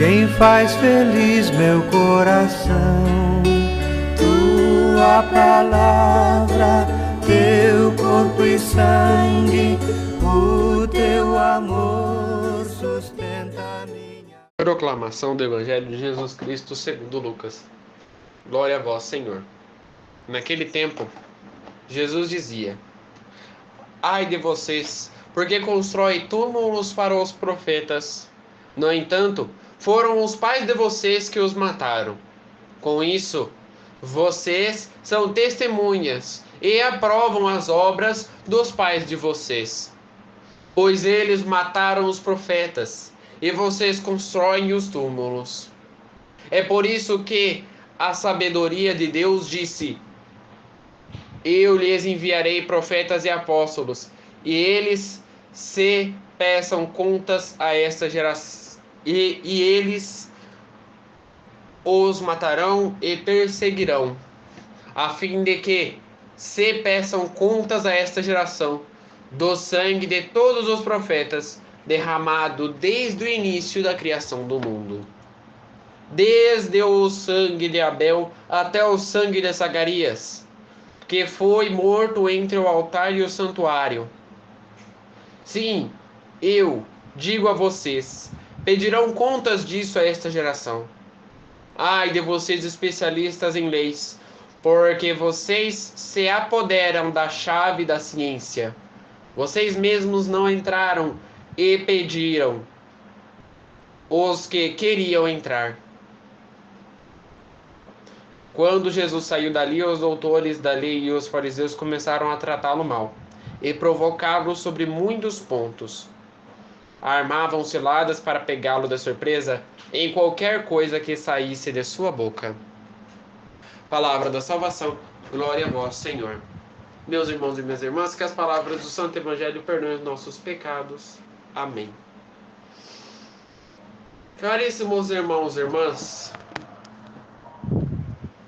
quem faz feliz meu coração. Tua palavra, teu corpo e sangue, o teu amor sustenta minha. Proclamação do Evangelho de Jesus Cristo segundo Lucas. Glória a vós, Senhor. Naquele tempo, Jesus dizia: Ai de vocês, porque constroem túmulos para os profetas. No entanto, foram os pais de vocês que os mataram. Com isso, vocês são testemunhas e aprovam as obras dos pais de vocês. Pois eles mataram os profetas, e vocês constroem os túmulos. É por isso que a sabedoria de Deus disse: Eu lhes enviarei profetas e apóstolos, e eles se peçam contas a esta geração, e eles os matarão e perseguirão, a fim de que se peçam contas a esta geração do sangue de todos os profetas derramado desde o início da criação do mundo, desde o sangue de Abel até o sangue de Zacarias, que foi morto entre o altar e o santuário. Sim, eu digo a vocês, pedirão contas disso a esta geração. Ai de vocês, especialistas em leis, porque vocês se apoderam da chave da ciência. Vocês mesmos não entraram e pediram os que queriam entrar. Quando Jesus saiu dali, os doutores da lei e os fariseus começaram a tratá-lo mal e provocá-lo sobre muitos pontos. Armavam ciladas para pegá-lo de surpresa em qualquer coisa que saísse de sua boca. Palavra da salvação, glória a vós, Senhor. Meus irmãos e minhas irmãs, que as palavras do Santo Evangelho perdoem os nossos pecados. Amém. Caríssimos irmãos e irmãs,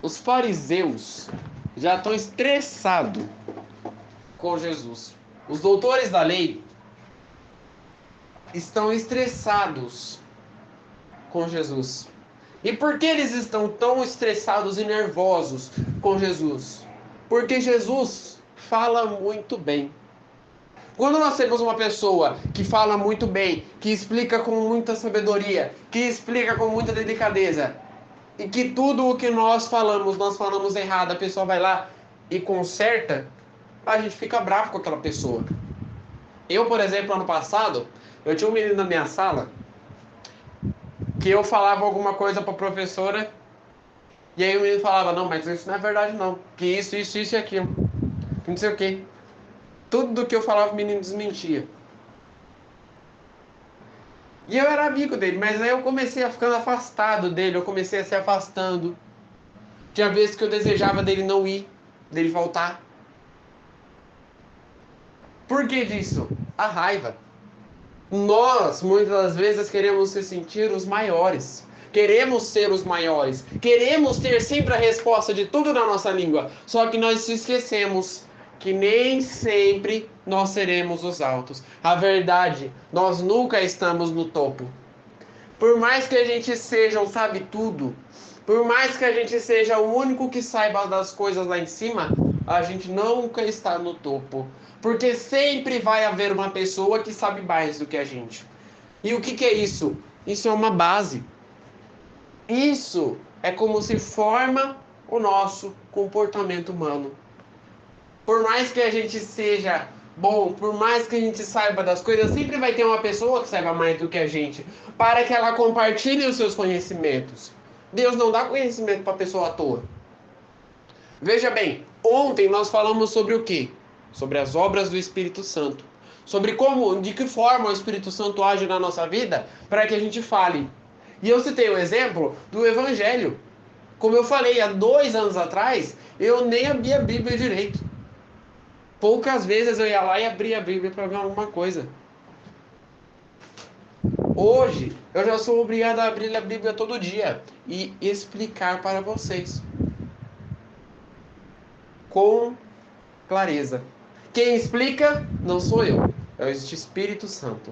os fariseus já estão estressados com Jesus. Os doutores da lei estão estressados com Jesus. E por que eles estão tão estressados e nervosos com Jesus? Porque Jesus fala muito bem. Quando nós temos uma pessoa que fala muito bem, que explica com muita sabedoria, que explica com muita delicadeza, e que tudo o que nós falamos errado, a pessoa vai lá e conserta, a gente fica bravo com aquela pessoa. Eu, por exemplo, ano passado, eu tinha um menino na minha sala que eu falava alguma coisa para a professora e aí o menino falava: não, mas isso não é verdade não, que isso e aquilo, que não sei o que. Tudo do que eu falava o menino desmentia. E eu era amigo dele, mas aí eu comecei a ficando afastado dele, eu comecei a se afastando. Tinha vezes que eu desejava dele não ir, dele voltar. Por que disso? A raiva. Nós, muitas das vezes, queremos se sentir os maiores. Queremos ser os maiores. Queremos ter sempre a resposta de tudo na nossa língua. Só que nós se esquecemos que nem sempre nós seremos os altos. A verdade, nós nunca estamos no topo. Por mais que a gente seja o sabe tudo, por mais que a gente seja o único que saiba das coisas lá em cima, a gente nunca está no topo. Porque sempre vai haver uma pessoa que sabe mais do que a gente. E o que é isso? Isso é uma base. Isso é como se forma o nosso comportamento humano. Por mais que a gente seja bom, por mais que a gente saiba das coisas, sempre vai ter uma pessoa que saiba mais do que a gente, para que ela compartilhe os seus conhecimentos. Deus não dá conhecimento para a pessoa à toa. Veja bem, ontem nós falamos sobre o quê? Sobre as obras do Espírito Santo. Sobre como, de que forma o Espírito Santo age na nossa vida para que a gente fale. E eu citei o exemplo do Evangelho. Como eu falei, há 2 anos atrás, eu nem abria a Bíblia direito. Poucas vezes eu ia lá e abria a Bíblia para ver alguma coisa. Hoje, eu já sou obrigado a abrir a Bíblia todo dia e explicar para vocês com clareza. Quem explica não sou eu, é o Espírito Santo.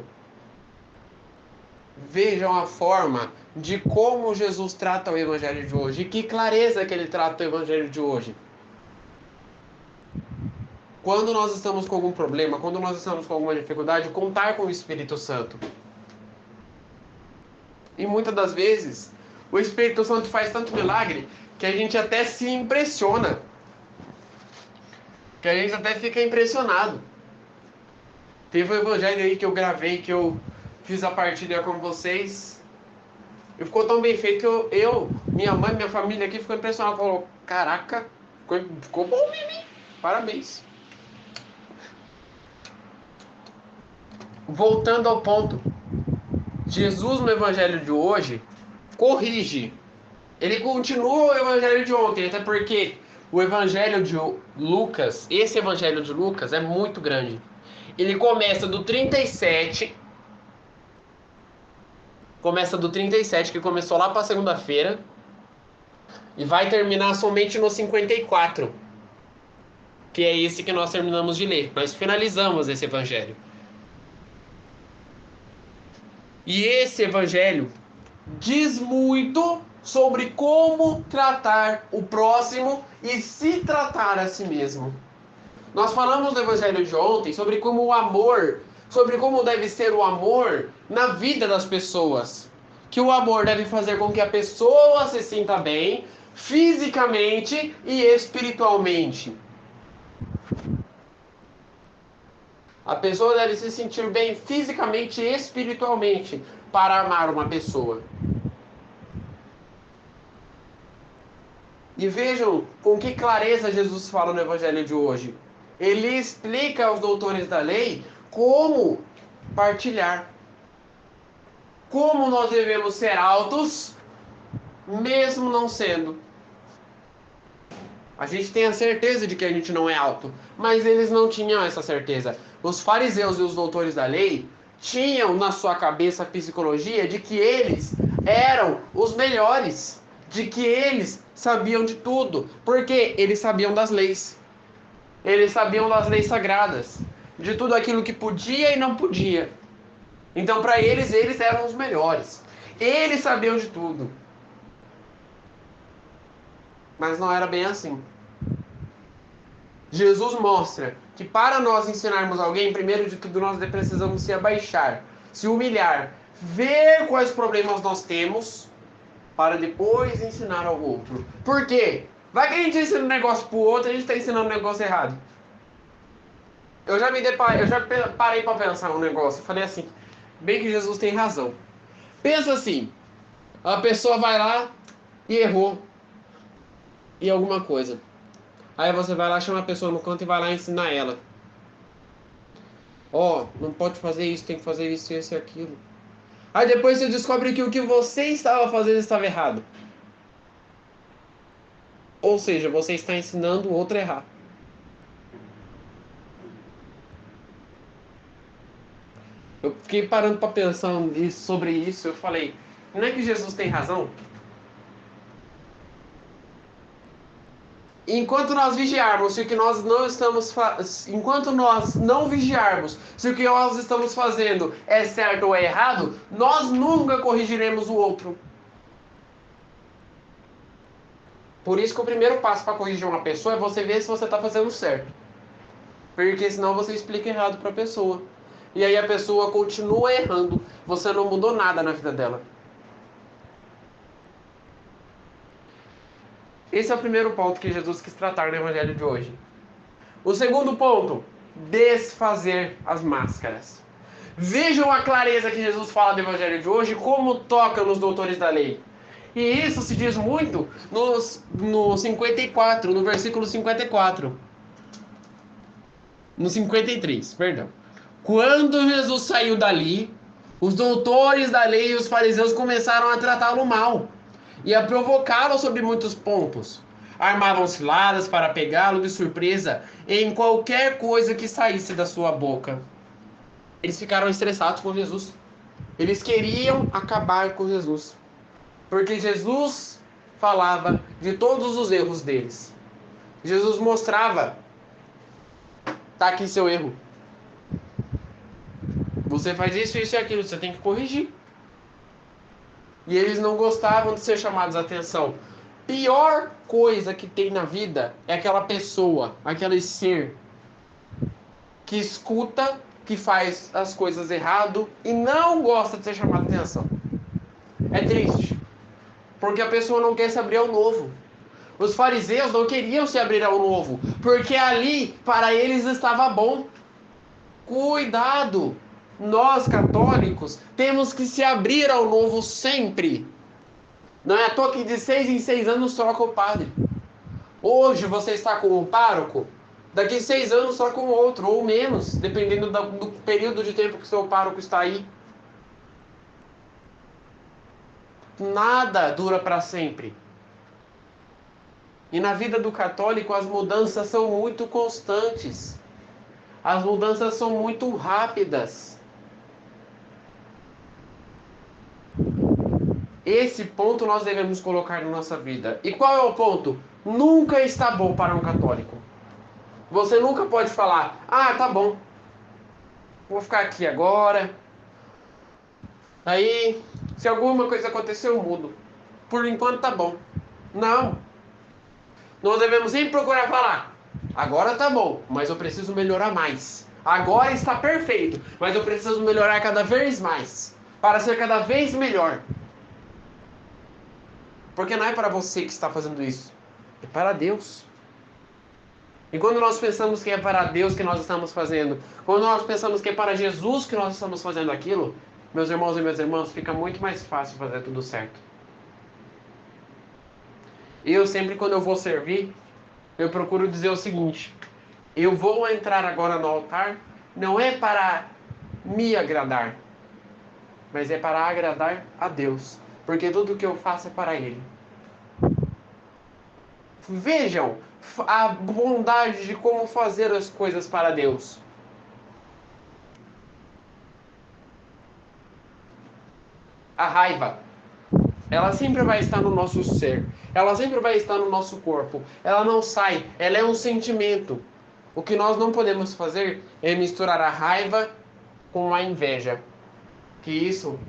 Vejam a forma de como Jesus trata o evangelho de hoje. E que clareza que ele trata o evangelho de hoje. Quando nós estamos com algum problema, quando nós estamos com alguma dificuldade, contar com o Espírito Santo. E muitas das vezes, o Espírito Santo faz tanto milagre que a gente até se impressiona. Que a gente até fica impressionado. Teve um evangelho aí que eu gravei, que eu fiz a partilha com vocês. E ficou tão bem feito que minha mãe, minha família aqui ficou impressionada. Falou, caraca, ficou bom mesmo, hein? Parabéns. Voltando ao ponto. Jesus no evangelho de hoje corrige. Ele continua o evangelho de ontem, até porque o evangelho de Lucas, esse evangelho de Lucas é muito grande. Ele começa do 37, que começou lá para segunda-feira, e vai terminar somente no 54, que é esse que nós terminamos de ler. Nós finalizamos esse evangelho. E esse evangelho diz muito sobre como tratar o próximo e se tratar a si mesmo. Nós falamos no evangelho de ontem sobre como o amor, sobre como deve ser o amor na vida das pessoas. Que o amor deve fazer com que a pessoa se sinta bem, fisicamente e espiritualmente. A pessoa deve se sentir bem fisicamente e espiritualmente para amar uma pessoa. E vejam com que clareza Jesus fala no evangelho de hoje. Ele explica aos doutores da lei como partilhar. Como nós devemos ser altos, mesmo não sendo. A gente tem a certeza de que a gente não é alto, mas eles não tinham essa certeza. Os fariseus e os doutores da lei tinham na sua cabeça a psicologia de que eles eram os melhores, de que eles sabiam de tudo, porque eles sabiam das leis. Eles sabiam das leis sagradas, de tudo aquilo que podia e não podia. Então, para eles eram os melhores. Eles sabiam de tudo. Mas não era bem assim. Jesus mostra que para nós ensinarmos alguém, primeiro de tudo nós precisamos se abaixar, se humilhar, ver quais problemas nós temos, para depois ensinar ao outro. Por quê? Vai que a gente ensina um negócio pro outro e a gente está ensinando um negócio errado. Eu já parei para pensar um negócio. Eu falei assim, bem que Jesus tem razão. Pensa assim, a pessoa vai lá e errou em alguma coisa. Aí você vai lá, chama a pessoa no canto e vai lá ensinar ela. Ó, não pode fazer isso, tem que fazer isso, isso e aquilo. Aí depois você descobre que o que você estava fazendo estava errado. Ou seja, você está ensinando o outro a errar. Eu fiquei parando para pensar sobre isso. Eu falei, não é que Jesus tem razão? Enquanto nós vigiarmos se o que nós não estamos enquanto nós não vigiarmos se o que nós estamos fazendo é certo ou é errado, nós nunca corrigiremos o outro. Por isso que o primeiro passo para corrigir uma pessoa é você ver se você está fazendo certo. Porque senão você explica errado para a pessoa. E aí a pessoa continua errando. Você não mudou nada na vida dela. Esse é o primeiro ponto que Jesus quis tratar no evangelho de hoje. O segundo ponto, desfazer as máscaras. Vejam a clareza que Jesus fala do evangelho de hoje, como toca nos doutores da lei. E isso se diz muito no 54, no versículo 54. No 53, perdão. Quando Jesus saiu dali, os doutores da lei e os fariseus começaram a tratá-lo mal e a provocá-lo sobre muitos pontos. Armavam ciladas para pegá-lo de surpresa em qualquer coisa que saísse da sua boca. Eles ficaram estressados com Jesus. Eles queriam acabar com Jesus. Porque Jesus falava de todos os erros deles. Jesus mostrava, tá aqui seu erro. Você faz isso, isso e aquilo, você tem que corrigir. E eles não gostavam de ser chamados a atenção. Pior coisa que tem na vida é aquela pessoa, aquele ser que escuta, que faz as coisas errado e não gosta de ser chamado a atenção. É triste, porque a pessoa não quer se abrir ao novo. Os fariseus não queriam se abrir ao novo, porque ali para eles estava bom. Cuidado! Nós católicos temos que se abrir ao novo sempre. Não é à toa que de 6 em 6 anos troca o padre. Hoje você está com um pároco, daqui 6 anos troca com outro, ou menos, dependendo do período de tempo que seu pároco está aí. Nada dura para sempre. E na vida do católico as mudanças são muito constantes. As mudanças são muito rápidas. Esse ponto nós devemos colocar na nossa vida. E qual é o ponto? Nunca está bom para um católico. Você nunca pode falar, tá bom, vou ficar aqui agora. Aí, se alguma coisa acontecer, eu mudo. Por enquanto tá bom. Não. Nós devemos sempre procurar falar, agora tá bom, mas eu preciso melhorar mais. Agora está perfeito, mas eu preciso melhorar cada vez mais, para ser cada vez melhor. Porque não é para você que está fazendo isso, é para Deus. E quando nós pensamos que é para Deus que nós estamos fazendo, quando nós pensamos que é para Jesus que nós estamos fazendo aquilo, meus irmãos e minhas irmãs, fica muito mais fácil fazer tudo certo. Eu sempre, quando eu vou servir, eu procuro dizer o seguinte: eu vou entrar agora no altar, não é para me agradar, mas é para agradar a Deus, porque tudo que eu faço é para Ele. Vejam a bondade de como fazer as coisas para Deus. A raiva, ela sempre vai estar no nosso ser, ela sempre vai estar no nosso corpo, ela não sai, ela é um sentimento. O que nós não podemos fazer é misturar a raiva com a inveja, que isso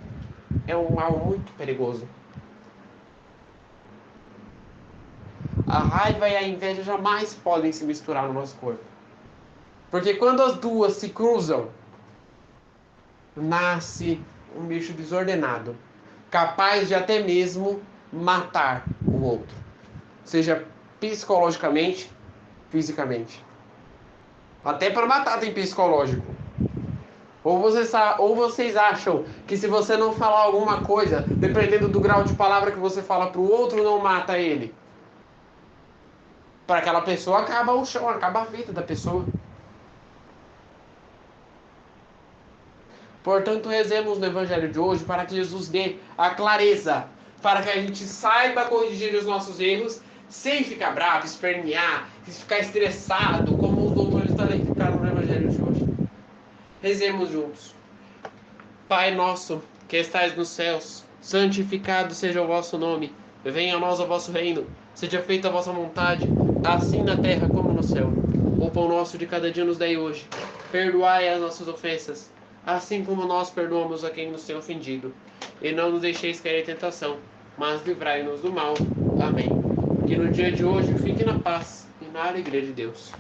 é um mal muito perigoso. A raiva e a inveja jamais podem se misturar no nosso corpo, porque quando as duas se cruzam, nasce um bicho desordenado, capaz de até mesmo matar o outro, seja psicologicamente, fisicamente. Até para matar tem psicológico. Ou vocês acham que se você não falar alguma coisa, dependendo do grau de palavra que você fala para o outro, não mata ele? Para aquela pessoa acaba o chão, acaba a vida da pessoa. Portanto, rezemos no Evangelho de hoje para que Jesus dê a clareza, para que a gente saiba corrigir os nossos erros, sem ficar bravo, espernear, ficar estressado, como os doutores também ficaram no Evangelho de hoje. Rezemos juntos. Pai nosso, que estais nos céus, santificado seja o vosso nome. Venha a nós o vosso reino. Seja feita a vossa vontade, assim na terra como no céu. O pão nosso de cada dia nos dai hoje. Perdoai as nossas ofensas, assim como nós perdoamos a quem nos tem ofendido. E não nos deixeis cair em tentação, mas livrai-nos do mal. Amém. Que no dia de hoje fique na paz e na alegria de Deus.